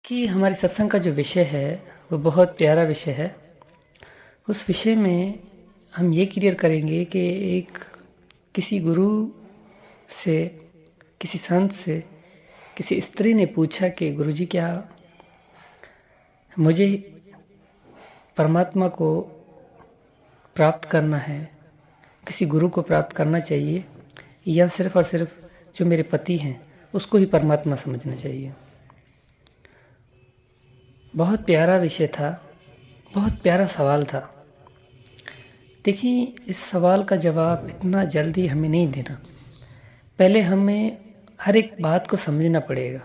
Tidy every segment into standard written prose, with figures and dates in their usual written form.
कि हमारे सत्संग का जो विषय है वो बहुत प्यारा विषय है। उस विषय में हम ये क्लियर करेंगे कि एक किसी गुरु से, किसी संत से, किसी स्त्री ने पूछा कि गुरुजी क्या मुझे परमात्मा को प्राप्त करना है, किसी गुरु को प्राप्त करना चाहिए या सिर्फ और सिर्फ जो मेरे पति हैं उसको ही परमात्मा समझना चाहिए। बहुत प्यारा विषय था, बहुत प्यारा सवाल था। देखिए, इस सवाल का जवाब इतना जल्दी हमें नहीं देना। पहले हमें हर एक बात को समझना पड़ेगा,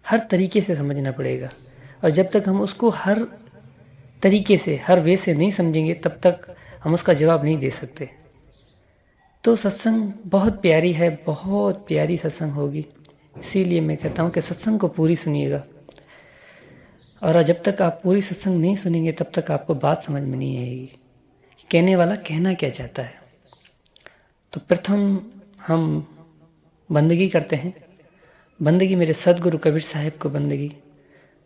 हर तरीके से समझना पड़ेगा, और जब तक हम उसको हर तरीके से, हर वे से नहीं समझेंगे तब तक हम उसका जवाब नहीं दे सकते। तो सत्संग बहुत प्यारी है, बहुत प्यारी सत्संग होगी। इसीलिए मैं कहता हूँ कि सत्संग को पूरी सुनिएगा, और जब तक आप पूरी सत्संग नहीं सुनेंगे तब तक आपको बात समझ में नहीं आएगी कि कहने वाला कहना क्या चाहता है। तो प्रथम हम बंदगी करते हैं। बंदगी मेरे सदगुरु कबीर साहिब को बंदगी,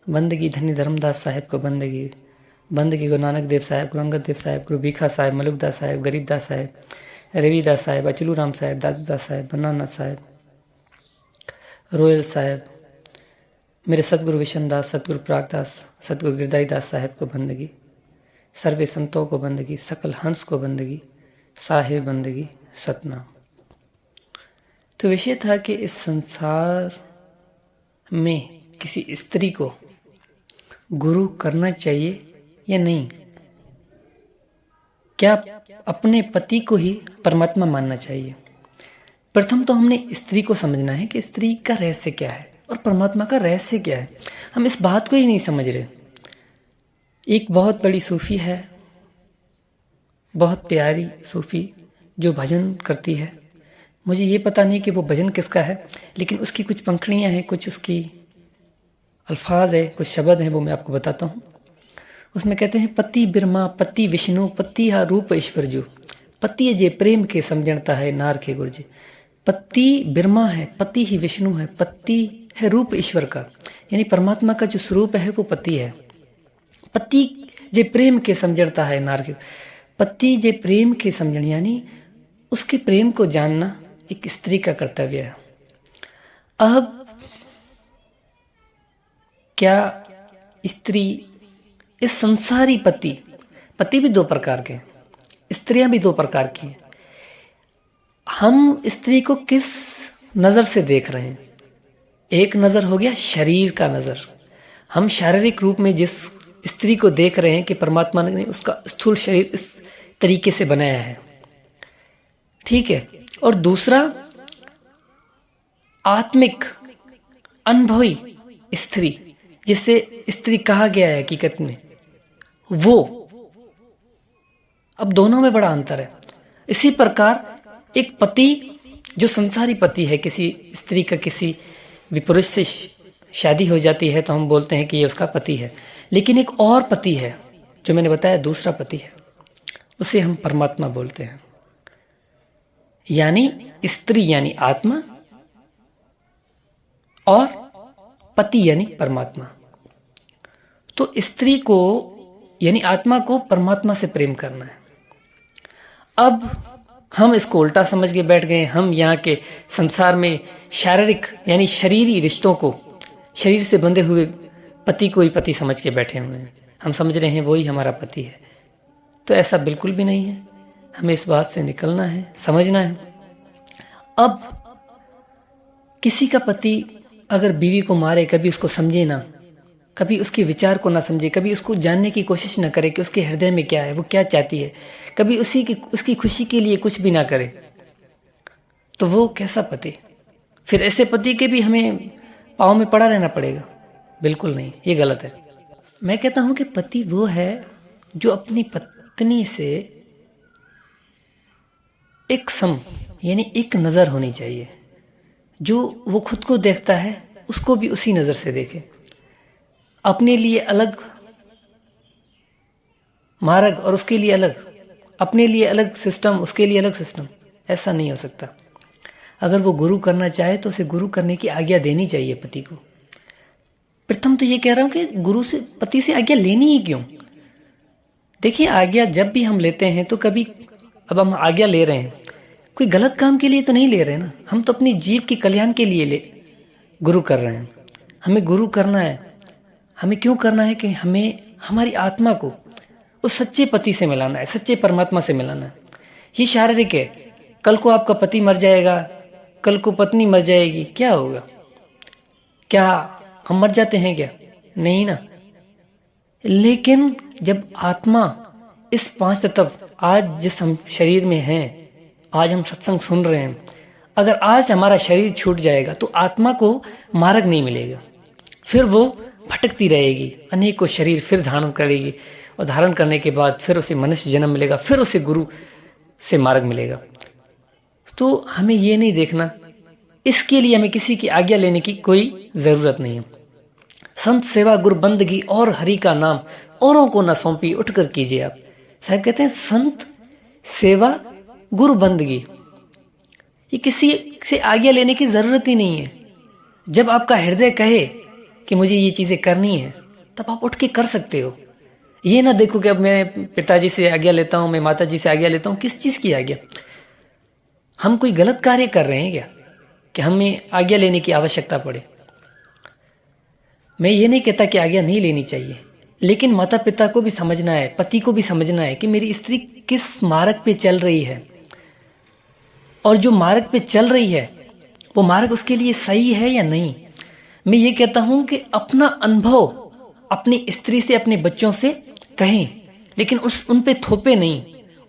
बंदगी धनी धर्मदास साहिब को बंदगी, बंदगी गुरु नानक देव साहिब, गुरु अंगद देव साहिब, गुरु भीखा साहिब, मलुकदास साहिब, गरीबदास साहिब, रविदास साहिब, अचलू राम साहिब, दादूदास साहिब, बनाना साहिब, रोयल साहिब, मेरे सतगुरु विशनदास, सतगुरु प्रागदास, सतगुरु गिरदाई दास साहिब को बंदगी, सर्वे संतों को बंदगी, सकल हंस को बंदगी, साहिब बंदगी, सतनाम। तो विषय था कि इस संसार में किसी स्त्री को गुरु करना चाहिए या नहीं। क्या अपने पति को ही परमात्मा मानना चाहिए? प्रथम तो हमने स्त्री को समझना है कि स्त्री का रहस्य क्या है और परमात्मा का रहस्य क्या है। हम इस बात को ही नहीं समझ रहे। एक बहुत बड़ी सूफी है, बहुत प्यारी सूफी, जो भजन करती है। मुझे ये पता नहीं कि वो भजन किसका है, लेकिन उसकी कुछ पंखुड़ियाँ हैं, कुछ उसकी अल्फाज है, कुछ शब्द हैं, वो मैं आपको बताता हूँ। उसमें कहते हैं, पति बिरमा पति विष्णु पति हा रूप ईश्वर जो, पति जे प्रेम के समझणता है नार के गुरजे। पति बिरमा है, पति ही विष्णु है, पति है रूप ईश्वर का, यानी परमात्मा का जो स्वरूप है वो पति है। पति जे प्रेम के समझणता है नार के, पति जे प्रेम के समझण, यानी उसके प्रेम को जानना एक स्त्री का कर्तव्य है। अब क्या स्त्री इस संसारी पति भी दो प्रकार के, स्त्रियां भी दो प्रकार की हैं। हम स्त्री को किस नज़र से देख रहे हैं? एक नज़र हो गया शरीर का नज़र। हम शारीरिक रूप में जिस स्त्री को देख रहे हैं कि परमात्मा ने उसका स्थूल शरीर इस तरीके से बनाया है, ठीक है। और दूसरा आत्मिक अनुभवी स्त्री, जिसे स्त्री कहा गया है हकीकत में, वो। अब दोनों में बड़ा अंतर है। इसी प्रकार एक पति जो संसारी पति है, किसी स्त्री का किसी भी पुरुष से शादी हो जाती है तो हम बोलते हैं कि ये उसका पति है। लेकिन एक और पति है जो मैंने बताया, दूसरा पति है, उसे हम परमात्मा बोलते हैं। यानी स्त्री यानी आत्मा और पति यानी परमात्मा। तो स्त्री को यानी आत्मा को परमात्मा से प्रेम करना है। अब हम इसको उल्टा समझ के बैठ गए। हम यहाँ के संसार में शारीरिक यानी शरीरी रिश्तों को, शरीर से बंधे हुए पति को ही पति समझ के बैठे हुए हैं। हम समझ रहे हैं वो ही हमारा पति है। तो ऐसा बिल्कुल भी नहीं है। हमें इस बात से निकलना है, समझना है। अब किसी का पति अगर बीवी को मारे, कभी उसको समझे ना, कभी उसके विचार को ना समझे, कभी उसको जानने की कोशिश ना करे कि उसके हृदय में क्या है, वो क्या चाहती है, कभी उसकी खुशी के लिए कुछ भी ना करे, तो वो कैसा पति? फिर ऐसे पति के भी हमें पाँव में पड़ा रहना पड़ेगा? बिल्कुल नहीं, ये गलत है। मैं कहता हूँ कि पति वो है जो अपनी पत्नी से एक सम यानी एक नज़र होनी चाहिए। जो वो खुद को देखता है उसको भी उसी नज़र से देखे। अपने लिए अलग मार्ग और उसके लिए अलग, अपने लिए अलग सिस्टम, उसके लिए अलग सिस्टम, ऐसा नहीं हो सकता। अगर वो गुरु करना चाहे तो उसे गुरु करने की आज्ञा देनी चाहिए पति को। प्रथम तो ये कह रहा हूँ कि गुरु से, पति से आज्ञा लेनी ही क्यों? देखिए, आज्ञा जब भी हम लेते हैं तो कभी, अब हम आज्ञा ले रहे हैं, कोई गलत काम के लिए तो नहीं ले रहे ना, हम तो अपनी जीव के कल्याण के लिए गुरु कर रहे हैं। हमें गुरु करना है, हमें क्यों करना है? कि हमें हमारी आत्मा को उस सच्चे पति से मिलाना है, सच्चे परमात्मा से मिलाना है। ये शारीरिक है, कल को आपका पति मर जाएगा, कल को पत्नी मर जाएगी, क्या होगा? क्या हम मर जाते हैं क्या? नहीं ना। लेकिन जब आत्मा इस पांच तत्व, आज जिस हम शरीर में हैं, आज हम सत्संग सुन रहे हैं, अगर आज हमारा शरीर छूट जाएगा तो आत्मा को मार्ग नहीं मिलेगा, फिर वो भटकती रहेगी, अनेकों शरीर फिर धारण करेगी, और धारण करने के बाद फिर उसे मनुष्य जन्म मिलेगा, फिर उसे गुरु से मार्ग मिलेगा। तो हमें ये नहीं देखना, इसके लिए हमें किसी की आज्ञा लेने की कोई ज़रूरत नहीं है। संत सेवा गुरु बंदगी और हरि का नाम, औरों को न सौंपी उठकर कीजिए आप। साहब कहते हैं संत सेवा गुरु बंदगी, ये किसी से आज्ञा लेने की ज़रूरत ही नहीं है। जब आपका हृदय कहे कि मुझे ये चीज़ें करनी है, तब आप उठ के कर सकते हो। ये ना देखो कि अब मैं पिताजी से आज्ञा लेता हूँ, मैं माता जी से आज्ञा लेता हूँ, किस चीज़ की आज्ञा? हम कोई गलत कार्य कर रहे हैं क्या कि हमें आज्ञा लेने की आवश्यकता पड़े? मैं ये नहीं कहता कि आज्ञा नहीं लेनी चाहिए, लेकिन माता पिता को भी समझना है, पति को भी समझना है कि मेरी स्त्री किस मार्ग पे चल रही है, और जो मार्ग पे चल रही है वो मार्ग उसके लिए सही है या नहीं। मैं ये कहता हूँ कि अपना अनुभव अपनी स्त्री से, अपने बच्चों से कहें, लेकिन उन पे थोपे नहीं।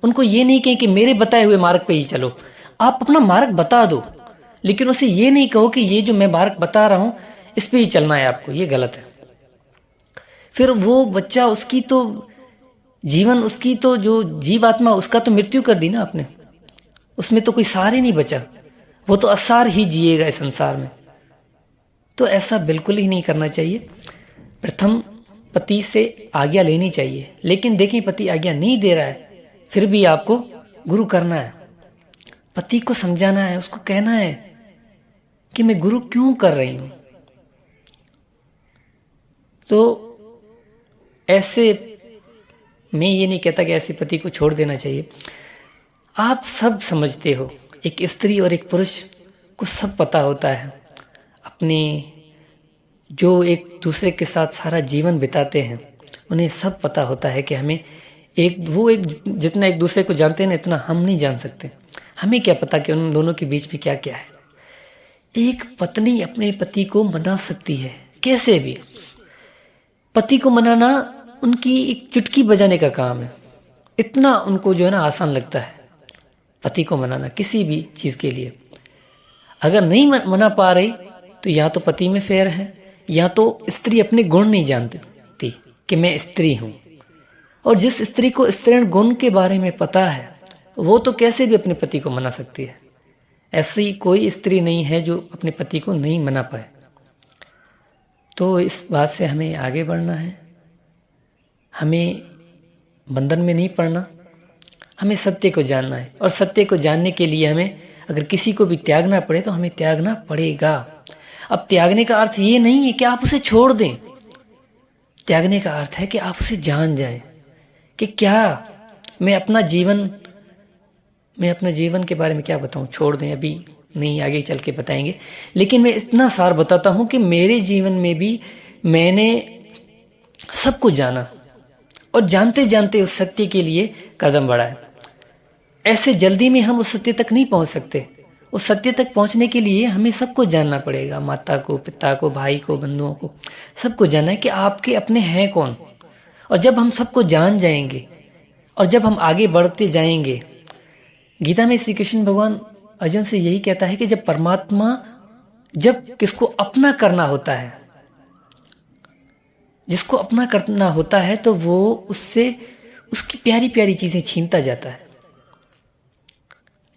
उनको ये नहीं कहें कि मेरे बताए हुए मार्ग पे ही चलो। आप अपना मार्ग बता दो, लेकिन उसे ये नहीं कहो कि ये जो मैं मार्ग बता रहा हूँ इस पे ही चलना है आपको, ये गलत है। फिर वो बच्चा, उसकी तो जीवन, उसकी तो जो जीवात्मा, उसका तो मृत्यु कर दी ना आपने, उसमें तो कोई सार ही नहीं बचा, वो तो असार ही जिएगा इस संसार में। तो ऐसा बिल्कुल ही नहीं करना चाहिए। प्रथम पति से आज्ञा लेनी चाहिए, लेकिन देखिए पति आज्ञा नहीं दे रहा है, फिर भी आपको गुरु करना है। पति को समझाना है, उसको कहना है कि मैं गुरु क्यों कर रही हूं। तो ऐसे, मैं ये नहीं कहता कि ऐसे पति को छोड़ देना चाहिए। आप सब समझते हो, एक स्त्री और एक पुरुष को सब पता होता है, अपने जो एक दूसरे के साथ सारा जीवन बिताते हैं उन्हें सब पता होता है कि हमें एक जितना एक दूसरे को जानते हैं ना, इतना हम नहीं जान सकते। हमें क्या पता कि उन दोनों के बीच में क्या क्या है। एक पत्नी अपने पति को मना सकती है कैसे भी। पति को मनाना उनकी एक चुटकी बजाने का काम है, इतना उनको जो है ना आसान लगता है पति को मनाना किसी भी चीज़ के लिए। अगर नहीं मना पा रही तो या तो पति में फेर है, या तो स्त्री अपने गुण नहीं जानती कि मैं स्त्री हूँ। और जिस स्त्री को स्त्रीण गुण के बारे में पता है वो तो कैसे भी अपने पति को मना सकती है। ऐसी कोई स्त्री नहीं है जो अपने पति को नहीं मना पाए। तो इस बात से हमें आगे बढ़ना है, हमें बंधन में नहीं पड़ना, हमें सत्य को जानना है। और सत्य को जानने के लिए हमें अगर किसी को भी त्यागना पड़े तो हमें त्यागना पड़ेगा। अब त्यागने का अर्थ ये नहीं है कि आप उसे छोड़ दें, त्यागने का अर्थ है कि आप उसे जान जाएं कि क्या मैं अपना जीवन के बारे में क्या बताऊं। छोड़ दें अभी नहीं, आगे चल के बताएंगे। लेकिन मैं इतना सार बताता हूं कि मेरे जीवन में भी मैंने सब कुछ जाना, और जानते जानते उस सत्य के लिए कदम बढ़ाए। ऐसे जल्दी में हम उस सत्य तक नहीं पहुंच सकते। उस सत्य तक पहुंचने के लिए हमें सब कुछ जानना पड़ेगा, माता को, पिता को, भाई को, बंधुओं को, सबको जानना है कि आपके अपने हैं कौन। और जब हम सबको जान जाएंगे और जब हम आगे बढ़ते जाएंगे, गीता में श्री कृष्ण भगवान अर्जुन से यही कहता है कि जब परमात्मा, जब किसको अपना करना होता है, जिसको अपना करना होता है तो वो उससे उसकी प्यारी प्यारी चीजें छीनता जाता है।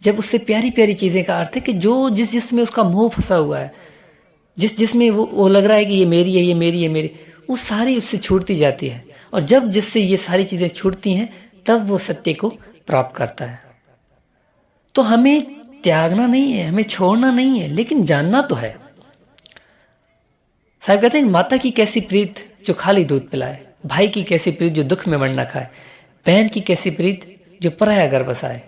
जब उससे प्यारी प्यारी चीजें का अर्थ है कि जो जिसमें उसका मोह फंसा हुआ है, जिसमें वो लग रहा है कि ये मेरी है, ये मेरी है, मेरी, वो सारी उससे छूटती जाती है। और जब जिससे ये सारी चीजें छूटती हैं तब वो सत्य को प्राप्त करता है। तो हमें त्यागना नहीं है, हमें छोड़ना नहीं है, लेकिन जानना तो है। साहब कहते हैं माता की कैसी प्रीत जो खाली दूध पिलाए, भाई की कैसी प्रीत जो दुख में वरना खाए, बहन की कैसी प्रीत जो पराया घर बसाए,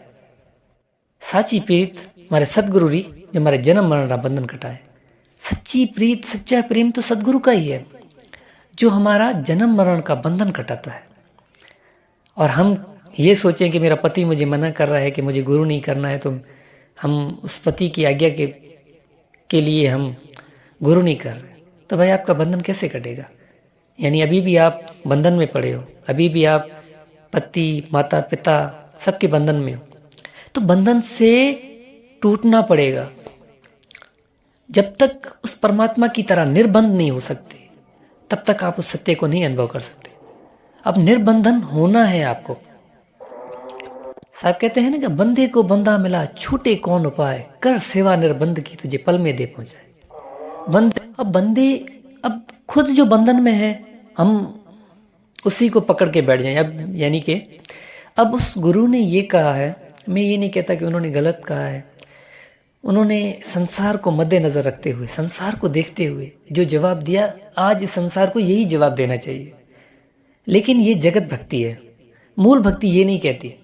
साची प्रीत हमारे सदगुरु री जो हमारे जन्म मरण का बंधन कटाए। सच्ची प्रीत सच्चा प्रेम तो सदगुरु का ही है जो हमारा जन्म मरण का बंधन कटाता है। और हम ये सोचें कि मेरा पति मुझे मना कर रहा है कि मुझे गुरु नहीं करना है, तो हम उस पति की आज्ञा के लिए हम गुरु नहीं कर रहे, तो भाई आपका बंधन कैसे कटेगा? यानी अभी भी आप बंधन में पड़े हो, अभी भी आप पति माता पिता सबके बंधन में हो। तो बंधन से टूटना पड़ेगा। जब तक उस परमात्मा की तरह निर्बंध नहीं हो सकते तब तक आप उस सत्य को नहीं अनुभव कर सकते। अब निर्बंधन होना है आपको। साहब कहते हैं ना कि बंदे को बंदा मिला छूटे कौन उपाय, कर सेवा निर्बंध की तुझे पल में दे पहुंचाए। बंदे अब खुद जो बंधन में है हम उसी को पकड़ के बैठ जाएं। अब यानी कि अब उस गुरु ने ये कहा है, मैं ये नहीं कहता कि उन्होंने गलत कहा है, उन्होंने संसार को मद्देनजर रखते हुए, संसार को देखते हुए जो जवाब दिया, आज इस संसार को यही जवाब देना चाहिए। लेकिन ये जगत भक्ति है, मूल भक्ति ये नहीं कहती।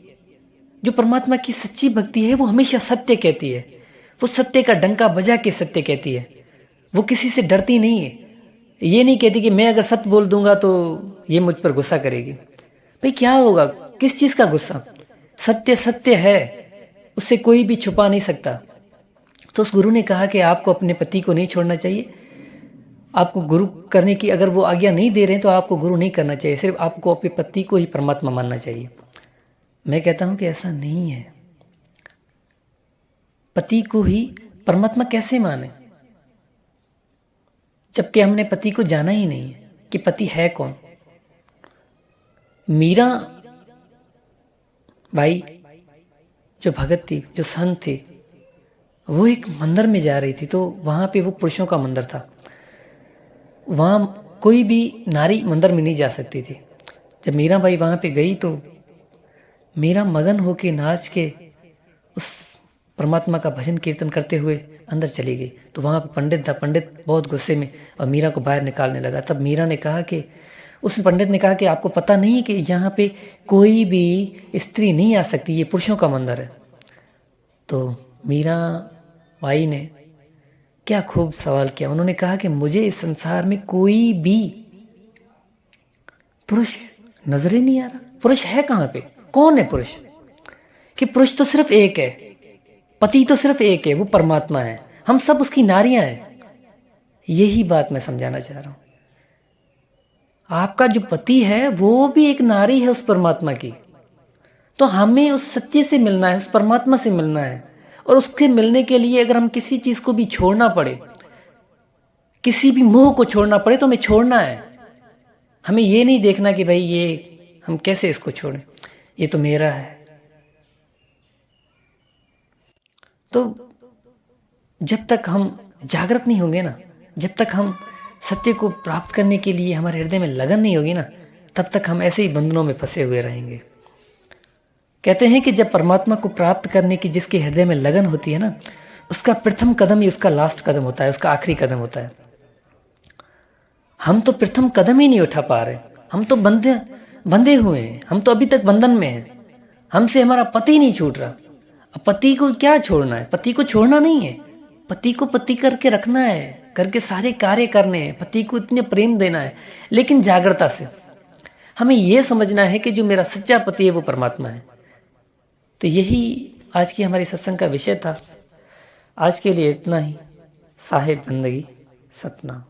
जो परमात्मा की सच्ची भक्ति है वो हमेशा सत्य कहती है, वो सत्य का डंका बजा के सत्य कहती है, वो किसी से डरती नहीं है। ये नहीं कहती कि मैं अगर सत्य बोल दूंगा तो ये मुझ पर गुस्सा करेगी। भाई क्या होगा, किस चीज़ का गुस्सा? सत्य सत्य है, उससे कोई भी छुपा नहीं सकता। तो उस गुरु ने कहा कि आपको अपने पति को नहीं छोड़ना चाहिए, आपको गुरु करने की अगर वो आज्ञा नहीं दे रहे हैं तो आपको गुरु नहीं करना चाहिए, सिर्फ आपको अपने पति को ही परमात्मा मानना चाहिए। मैं कहता हूं कि ऐसा नहीं है। पति को ही परमात्मा कैसे माने जबकि हमने पति को जाना ही नहीं है कि पति है कौन। मीरा भाई जो भगत थी, जो संत थी, वो एक मंदिर में जा रही थी, तो वहां पे वो पुरुषों का मंदिर था, वहां कोई भी नारी मंदिर में नहीं जा सकती थी। जब मीरा बाई वहां पे गई तो मीरा मगन होके नाच के उस परमात्मा का भजन कीर्तन करते हुए अंदर चली गई। तो वहां पे पंडित था, पंडित बहुत गुस्से में और मीरा को बाहर निकालने लगा। तब मीरा ने कहा कि उस पंडित ने कहा कि आपको पता नहीं है कि यहाँ पे कोई भी स्त्री नहीं आ सकती, ये पुरुषों का मंदिर है। तो मीरा बाई ने क्या खूब सवाल किया, उन्होंने कहा कि मुझे इस संसार में कोई भी पुरुष नजर ही नहीं आ रहा। पुरुष है कहाँ पे, कौन है पुरुष? कि पुरुष तो सिर्फ एक है, पति तो सिर्फ एक है, वो परमात्मा है, हम सब उसकी नारियां हैं। यही बात मैं समझाना चाह रहा हूं। आपका जो पति है वो भी एक नारी है उस परमात्मा की। तो हमें उस सत्य से मिलना है, उस परमात्मा से मिलना है, और उसके मिलने के लिए अगर हम किसी चीज को भी छोड़ना पड़े, किसी भी मोह को छोड़ना पड़े, तो हमें छोड़ना है। हमें ये नहीं देखना कि भाई ये हम कैसे इसको छोड़ें, ये तो मेरा है। तो जब तक हम जागृत नहीं होंगे ना, जब तक हम सत्य को प्राप्त करने के लिए हमारे हृदय में लगन नहीं होगी ना, तब तक हम ऐसे ही बंधनों में फंसे हुए रहेंगे। कहते हैं कि जब परमात्मा को प्राप्त करने की जिसके हृदय में लगन होती है ना, उसका प्रथम कदम ही उसका लास्ट कदम होता है, उसका आखिरी कदम होता है। हम तो प्रथम कदम ही नहीं उठा पा रहे, हम तो बंधे हुए हैं, हम तो अभी तक बंधन में हैं, हमसे हमारा पति नहीं छूट रहा। अब पति को क्या छोड़ना है? पति को छोड़ना नहीं है, पति को पति करके रखना है, करके सारे कार्य करने हैं, पति को इतने प्रेम देना है, लेकिन जागृता से। हमें यह समझना है कि जो मेरा सच्चा पति है वो परमात्मा है। तो यही आज की हमारी सत्संग का विषय था। आज के लिए इतना ही। साहिब बंदगी सतनाम।